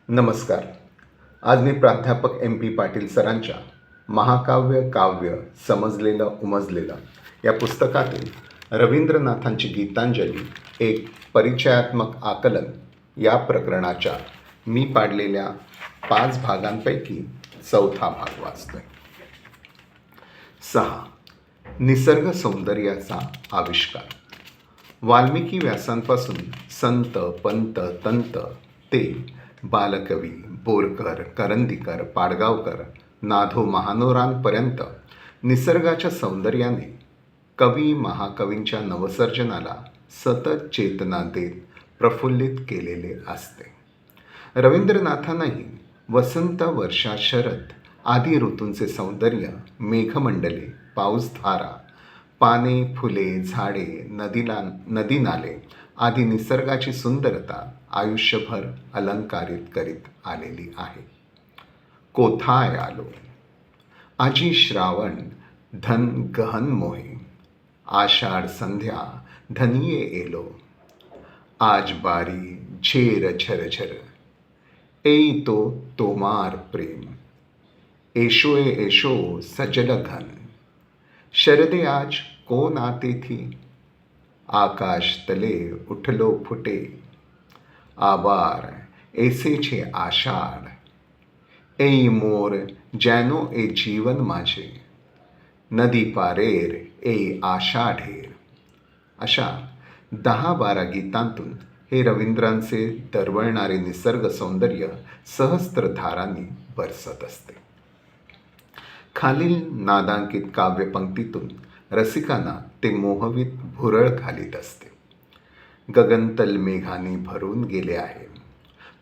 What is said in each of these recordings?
नमस्कार. आज मी प्राध्यापक MP पाटील सरांच्या महाकाव्य काव्य समजलेलं उमजलेलं या पुस्तकातील रवींद्रनाथांची गीतांजली एक परिचयात्मक आकलन या प्रकरणाच्या मी पाडलेल्या 5 भागांपैकी चौथा भाग वाचतोय. 6. निसर्ग सौंदर्याचा आविष्कार. वाल्मिकी व्यासांपासून संत पंत तंत ते बालकवी बोरकर करंदीकर पाडगावकर नाधो महानोरांपर्यंत निसर्गाच्या सौंदर्याने कवी महाकवींच्या नवसर्जनाला सतत चेतना देत प्रफुल्लित केलेले असते. रवींद्रनाथांनाही वसंत वर्षा शरद आदी ऋतूंचे सौंदर्य मेघमंडले पाऊसधारा पाने फुले झाडे नदी नाले आदी निसर्गाची सुंदरता आयुष्यभर अलंकारित करीत आलेली आहे. कोथाय आलो आजी श्रावण धन गहन मोहे आषाढ संध्या धनिये एलो आज बारी झेर झरझर एई तो तोमार प्रेम एशोए एशो सजल घन शरदे आज कोण आते थी आकाश तले उठलो फुटे आबार ऐसे छे आषाढ एई मोर जैनो ए जीवन माझे नदी पारेर एई आषाढेर. अशा 10-12 गीतांतून हे रवींद्रांचे दरवळणारे निसर्ग सौंदर्य सहस्त्रधारांनी बरसत असते. खालील नादांकित काव्यपंक्तीतून रसिकांना ते मोहवीत भुरळ घालीत असते. गगनतल मेघाने भरून गेले आहे.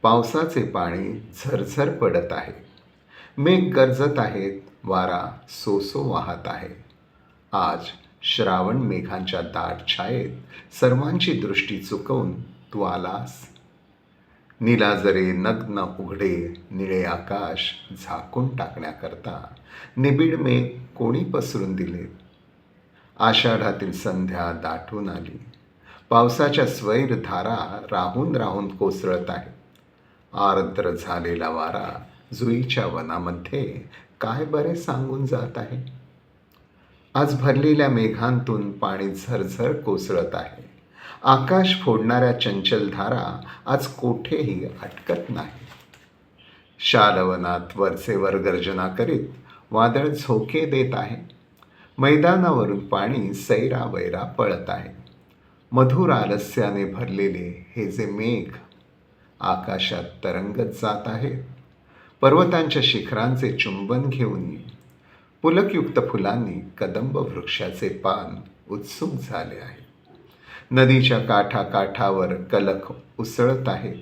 पावसाचे पाणी झरझर पडत आहे. मेघ गरजत आहेत. वारा सोसो वाहत आहे. आज श्रावण मेघांच्या दाट छायेत सर्वांची दृष्टी चुकवून तू आलास. निलाजरे नग्न उघडे निळे आकाश झाकून टाकण्याकरता निबिड मेघ कोणी पसरून दिले. आषाढातील संध्या दाटून आली. पावसाच्या स्वैर धारा राहून राहून कोसळत आहे. आर्द्र झालेला वारा जुईच्या वनामध्ये काय बरे सांगून जात आहे. आज भरलेल्या मेघांतून पाणी झरझर कोसळत आहे. आकाश फोडणाऱ्या चंचल धारा आज कोठेही अटकत नाही. शालवनात वरचेवर गर्जना करीत वादळ झोके देत आहे. मैदानावरून पाणी सैरावैरा पळत आहे. मधुर आलस्याने भरलेले हे जे मेघ आकाशात तरंगत जात आहेत. पर्वतांच्या शिखरांचे चुंबन घेऊन पुलकयुक्त फुलांनी कदंब वृक्षाचे पान उत्सुक झाले आहे. नदीच्या काठाकाठावर कलक उसळत आहे.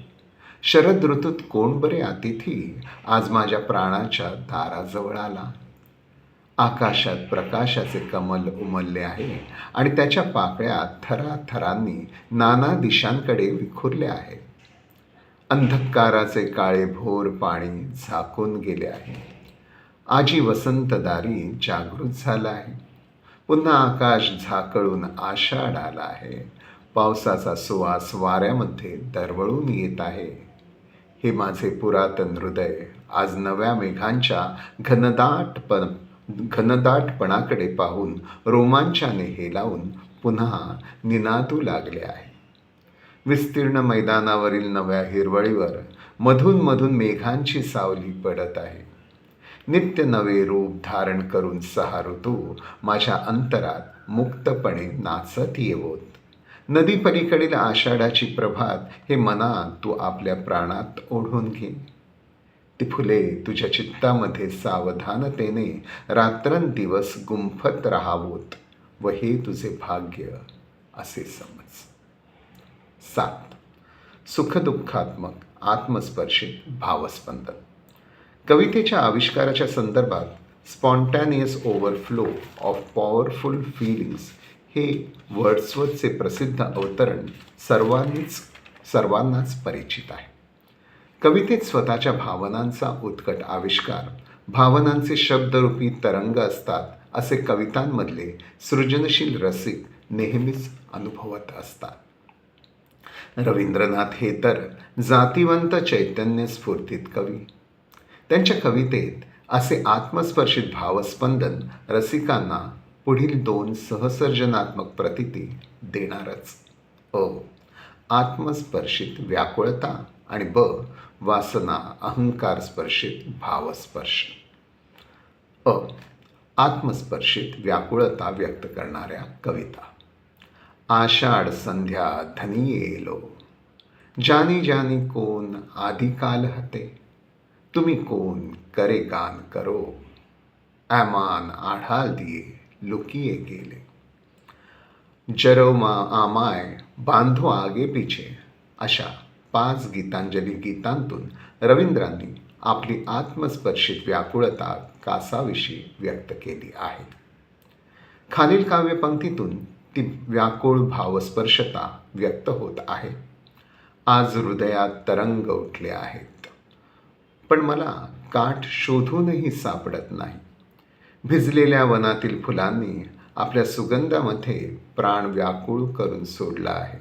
शरद ऋतूत कोण बरे अतिथी आज माझ्या प्राणाच्या दाराजवळ आला. आकाशात प्रकाशाचे कमल उमलले आहे आणि त्याच्या पाकळ्या थराथरांनी नाना दिशांकडे विखुरल्या आहेत. अंधकाराचे काळे भोर पाणी झाकून गेले आहे. आजी वसंतदारी जागृत झाला आहे. पुन्हा आकाश झाकळून आषाढ आला आहे. पावसाचा सुवास वाऱ्यामध्ये दरवळून येत आहे. हे माझे पुरातन हृदय आज नव्या मेघांच्या घनदाटपणाकडे पाहून रोमांचाने हेलावून पुन्हा निनादू लागले आहे. विस्तीर्ण मैदानावरील नव्या हिरवळीवर मधून मधून मेघांची सावली पडत आहे. नित्य नवे रूप धारण करून 6 ऋतू माझ्या अंतरात मुक्तपणे नाचत येवोत. नदी पलीकडील आषाढाची प्रभात हे मना तू आपल्या प्राणात ओढून घे. ती फुले तुझ्या चित्तामध्ये सावधानतेने रात्रंदिवस गुंफत राहावोत व हे तुझे भाग्य असे समज. 7. सुखदुःखात्मक आत्मस्पर्शित भावस्पंदन. कवितेच्या आविष्काराच्या संदर्भात spontaneous overflow of powerful feelings हे वर्ड्सवर्थचे प्रसिद्ध अवतरण सर्वांनाच परिचित आहे. कवितेत स्वतःच्या भावनांचा उत्कट आविष्कार, भावनांचे शब्दरूपी तरंग असतात असे कवितांमधले सृजनशील रसिक नेहमीच अनुभवत असतात. रवींद्रनाथ हे तर जातिवंत चैतन्य स्फूर्तीत कवी. त्यांच्या कवितेत असे आत्मस्पर्शित भावस्पंदन रसिकांना पुढील 2 सहसर्जनात्मक प्रतीती देणारच. अ. आत्मस्पर्शित व्याकुळता आणि ब. वासना अहंकार स्पर्शित भावस्पर्श. अ. आत्मस्पर्शित व्याकुळता व्यक्त करणाऱ्या कविता. आषाढ संध्या धनी येलो, जानी जानी कोण आधी काल हते, तुम्ही कोण करे गान करो, ऐमान आढाल दिये लुकिये गेले. जरो आमाय बांधो आगे पिछे अशा 5 गीतांजली गीतांतून रवींद्रांनी आपली आत्मस्पर्शित व्याकुळता कासाविषयी व्यक्त केली आहे. खालील काव्यपंक्तीतून ती व्याकुळ भावस्पर्शता व्यक्त होत आहे. आज हृदयात तरंग उठले आहेत, पण मला काठ शोधूनही सापडत नाही. भिजलेल्या वनातील फुलांनी आपल्या सुगंधामध्ये प्राण व्याकुळ करून सोडला आहे.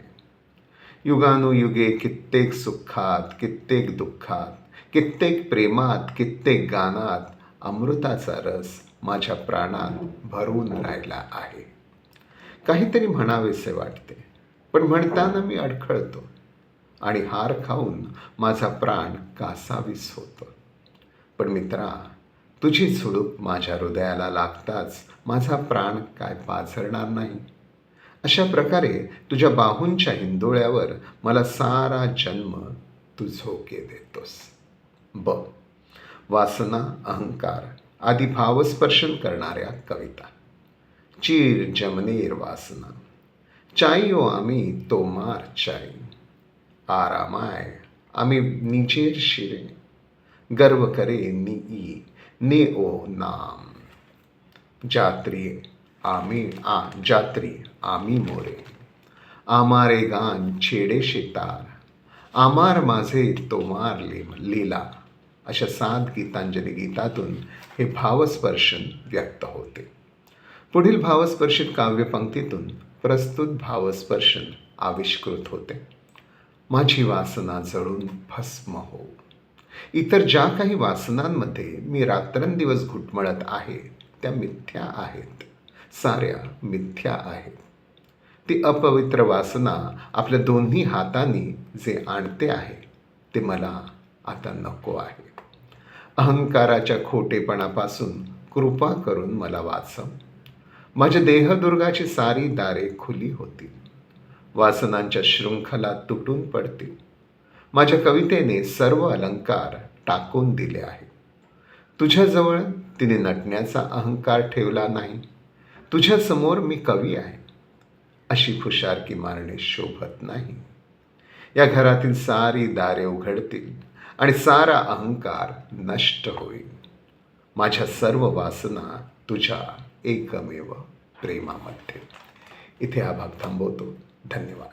युगानुयुगे कित्येक सुखात, कित्येक दुःखात, कित्येक प्रेमात, कित्येक गानात अमृताचा रस माझ्या प्राणात भरून राहिला आहे. काहीतरी म्हणावेसे वाटते, पण म्हणताना मी अडखळतो आणि हार खाऊन माझा प्राण कासावीस होतो. पण मित्रा, तुझी झुळूक माझ्या हृदयाला लागताच माझा प्राण काय पाझरणार नाही. अशा प्रकारे तुझ्या बाहूंच्या हिंदोळ्यावर मला सारा जन्म तू झोके देतोस. ब. वासना अहंकार आदी भावस्पर्शन करणाऱ्या कविता. चीर जमनेर वासना, चाइयो आम्ही तो मार चाई, आरामाय आम्ही निजेर शिरे, गर्व करे नी ने ओ नाम, जात्री आम्ही मोरे, आमारे गान छेडे शेतार, आमार माझे तोमार लीला. अशा 7 गीतांजली गीतातून हे भावस्पर्शन व्यक्त होते. पुढील भावस्पर्शित काव्यपंक्तीतून प्रस्तुत भावस्पर्शन आविष्कृत होते. माझी वासना जळून भस्म हो. इतर ज्या काही वासनांमध्ये मी रात्रंदिवस घुटमळत आहे त्या मिथ्या आहेत, साऱ्या मिथ्या आहेत. ती अपवित्र वासना आपल्या दोन्ही हातांनी जे आणते आहे ते मला आता नको आहे. अहंकाराच्या खोटेपणापासून कृपा करून मला वाचव. माझ्या देहदुर्गाची सारी दारे खुली होतील, वासनांच्या शृंखला तुटून पडतील. माझ्या कवितेने सर्व अलंकार टाकून दिले आहे. तुझ्याजवळ तिने नटण्याचा अहंकार ठेवला नाही. तुझ्यासमोर मी कवी आहे अशी फुशारकी मारणे शोभत नाही. या घरातील सारी दारे उघडतील आणि सारा अहंकार नष्ट होईल. माझ्या सर्व वासना तुझ्या एकमेव प्रेमामध्ये. इथे हा भाग थांबवतो. धन्यवाद.